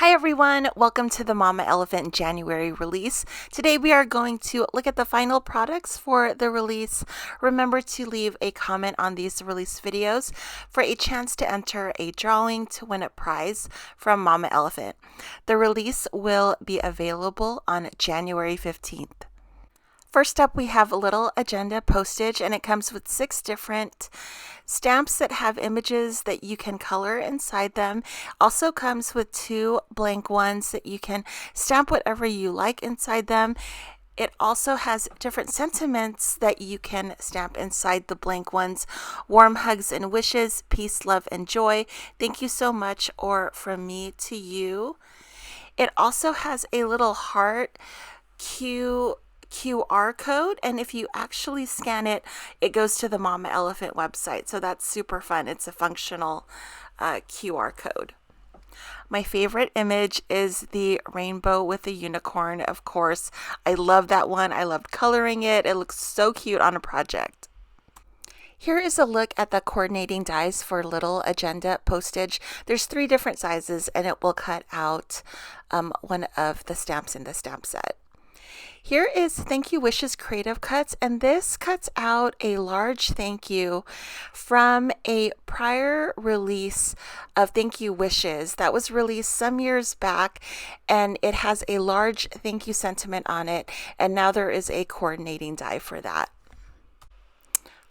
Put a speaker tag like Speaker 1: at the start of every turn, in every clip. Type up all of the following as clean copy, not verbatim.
Speaker 1: Hi everyone, welcome to the Mama Elephant January release. Today we are going to look at the final products for the release. Remember to leave a comment on these release videos for a chance to enter a drawing to win a prize from Mama Elephant. The release will be available on January 15th. First up, we have a little agenda postage, and it comes with 6 different stamps that have images that you can color inside them. Also comes with 2 blank ones that you can stamp whatever you like inside them. It also has different sentiments that you can stamp inside the blank ones. Warm hugs and wishes, peace, love, and joy. Thank you so much, or from me to you. It also has a little heart QR code, and if you actually scan it, it goes to the Mama Elephant website. So that's super fun. It's a functional QR code. My favorite image is the rainbow with the unicorn, of course. I love that one. I loved coloring it. It looks so cute on a project. Here is a look at the coordinating dies for little agenda postage. There's 3 different sizes, and it will cut out one of the stamps in the stamp set. Here is Thank You Wishes Creative Cuts, and this cuts out a large thank you from a prior release of Thank You Wishes that was released some years back, and it has a large thank you sentiment on it, and now there is a coordinating die for that.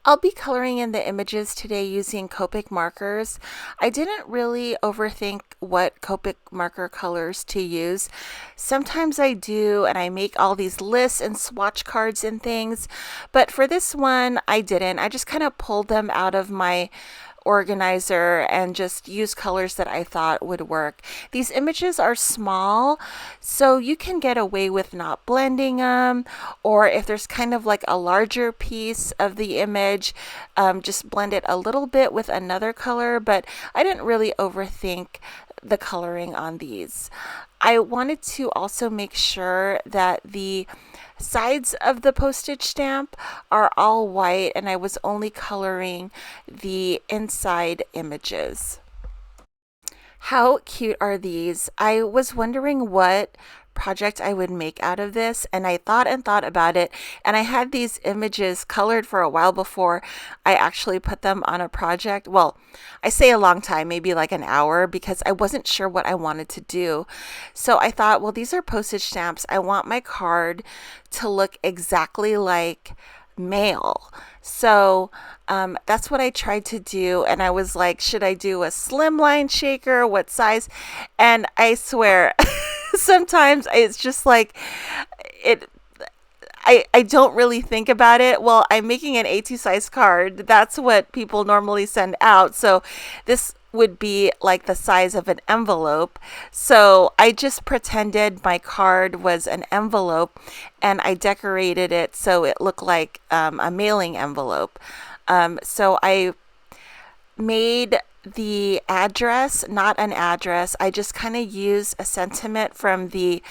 Speaker 1: I'll be coloring in the images today using Copic markers. I didn't really overthink what Copic marker colors to use. Sometimes I do, and I make all these lists and swatch cards and things, but for this one I didn't. I just kind of pulled them out of my organizer and just use colors that I thought would work. These images are small, so you can get away with not blending them, or if there's kind of like a larger piece of the image, just blend it a little bit with another color, but I didn't really overthink the coloring on these. I wanted to also make sure that the sides of the postage stamp are all white, and I was only coloring the inside images. How cute are these? I was wondering what project I would make out of this, and I thought and thought about it, and I had these images colored for a while before I actually put them on a project. Well, I say a long time, maybe like an hour, because I wasn't sure what I wanted to do. So I thought, well, these are postage stamps. I want my card to look exactly like mail. So that's what I tried to do, and I was like, should I do a slimline shaker? What size? And I swear sometimes it's just like I don't really think about it. Well, I'm making an A2 size card. That's what people normally send out. So this would be like the size of an envelope. So I just pretended my card was an envelope, and I decorated it so it looked like a mailing envelope. So I made the address not an address. I just kind of used a sentiment from the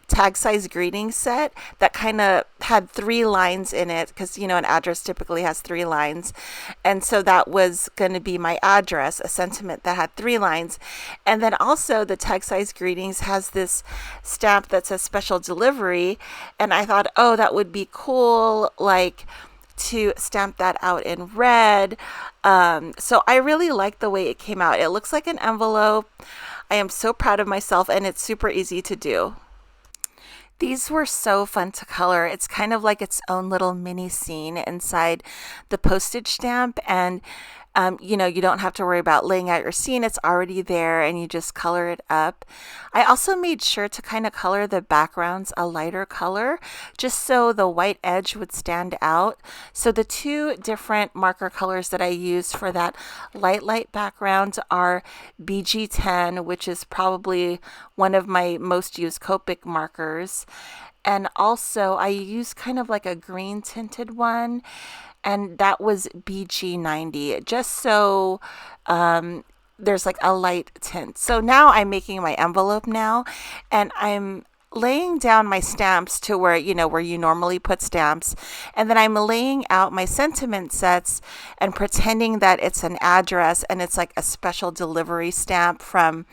Speaker 1: tag size greeting set that kind of had 3 lines in it, because an address typically has 3 lines, and so that was going to be my address, a sentiment that had 3 lines. And then also the tag size greetings has this stamp that says special delivery, and I thought, oh, that would be cool, like to stamp that out in red. So I really like the way it came out. It looks like an envelope. I am so proud of myself, and it's super easy to do. These were so fun to color. It's kind of like its own little mini scene inside the postage stamp, and you don't have to worry about laying out your scene. It's already there, and you just color it up. I also made sure to kind of color the backgrounds a lighter color, just so the white edge would stand out. So the 2 different marker colors that I used for that light background are BG10, which is probably one of my most used Copic markers. And also I used kind of like a green tinted one, and that was BG90, just so there's like a light tint. So now I'm making my envelope now, and I'm laying down my stamps to where you normally put stamps, and then I'm laying out my sentiment sets and pretending that it's an address, and it's like a special delivery stamp from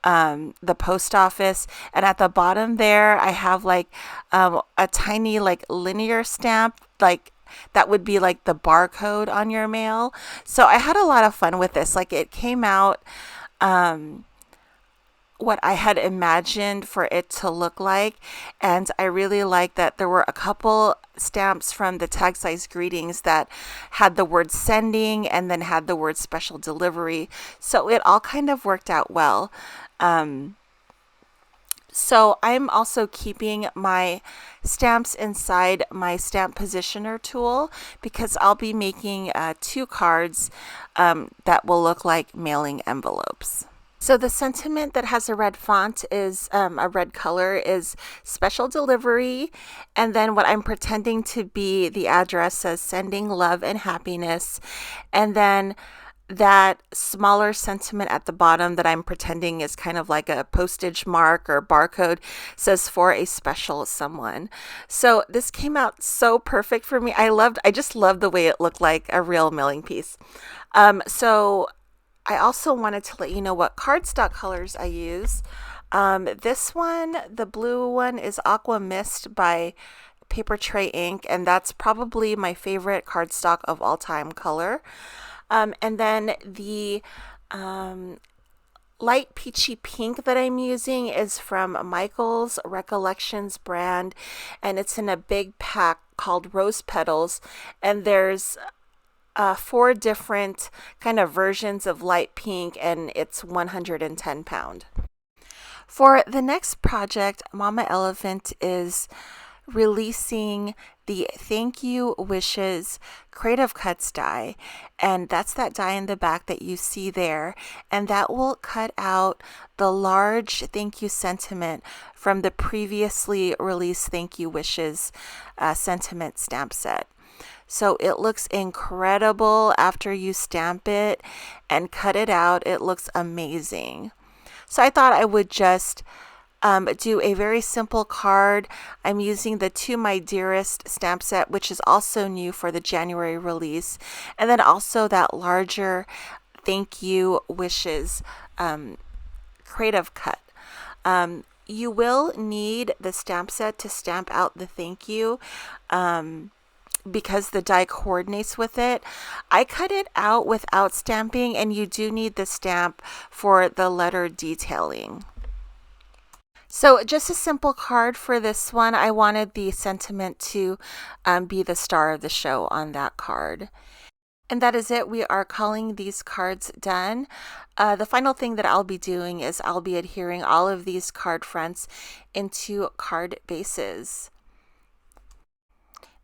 Speaker 1: the post office, and at the bottom there I have like a tiny like linear stamp, like that would be like the barcode on your mail. So I had a lot of fun with this. Like it came out what I had imagined for it to look like. And I really like that there were a couple stamps from the tag size greetings that had the word sending and then had the word special delivery. So it all kind of worked out well. So I'm also keeping my stamps inside my stamp positioner tool because I'll be making 2 cards that will look like mailing envelopes. So the sentiment that has a red font is a red color is special delivery. And then what I'm pretending to be the address says sending love and happiness. And then that smaller sentiment at the bottom that I'm pretending is kind of like a postage mark or barcode says for a special someone. So this came out so perfect for me. I just loved the way it looked like a real mailing piece. So I also wanted to let you know what cardstock colors I use. This one, the blue one, is Aqua Mist by Paper Tray Ink, and that's probably my favorite cardstock of all time color. And then the light peachy pink that I'm using is from Michael's Recollections brand, and it's in a big pack called Rose Petals, and there's 4 different kind of versions of light pink, and it's 110 pound. For the next project, Mama Elephant is releasing the Thank You Wishes Creative Cuts die, and that's that die in the back that you see there, and that will cut out the large thank you sentiment from the previously released Thank You Wishes sentiment stamp set. So it looks incredible after you stamp it and cut it out. It looks amazing. So I thought I would just do a very simple card. I'm using the To My Dearest stamp set, which is also new for the January release. And then also that larger Thank You Wishes creative cut. You will need the stamp set to stamp out the thank you. Because the die coordinates with it. I cut it out without stamping, and you do need the stamp for the letter detailing. So just a simple card for this one. I wanted the sentiment to be the star of the show on that card. And that is it. We are calling these cards done. The final thing that I'll be doing is I'll be adhering all of these card fronts into card bases.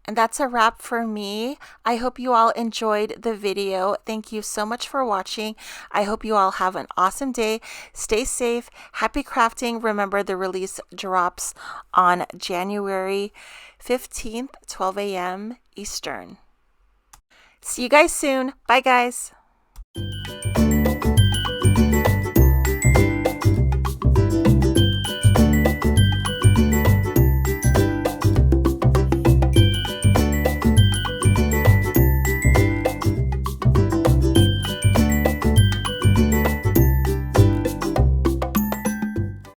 Speaker 1: And that's a wrap for me. I hope you all enjoyed the video. Thank you so much for watching. I hope you all have an awesome day. Stay safe. Happy crafting. Remember, the release drops on January 15th, 12 a.m. Eastern. See you guys soon. Bye, guys.